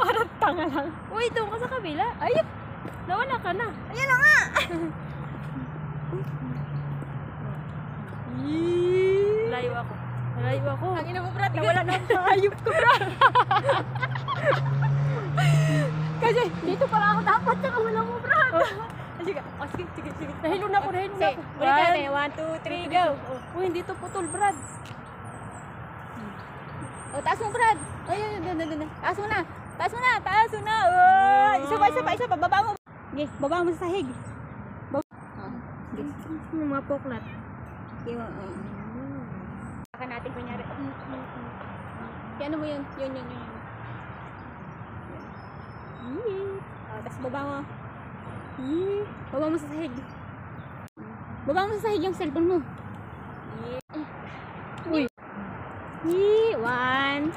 Parang tanga lang. Uy, doon ka sa kabila. Ayun. Nawala ka na. Ayan na nga. Layo ako. Layo ako. Ang ina mo, Brad. Nawala na ang hayop ko, Brad. Kasi dito pala ako dapat. Saka wala mo, Brad. Sige. Sige. Nahilo na ako. Sige. Ulit natin. 1, 2, 3, go. Uy, hindi to putol, Brad. O, taas mo, Brad. Ayun. Taas mo na. Oh, isa pa. Baba mo. Sige, baba mo sa sahig. Yung mga poknat. Baka natin kunyari. Ano mo yun? Yun. Tapos baba mo. Baba mo sa sahig. Baba mo sa sahig yung cellphone mo. Uy. 1.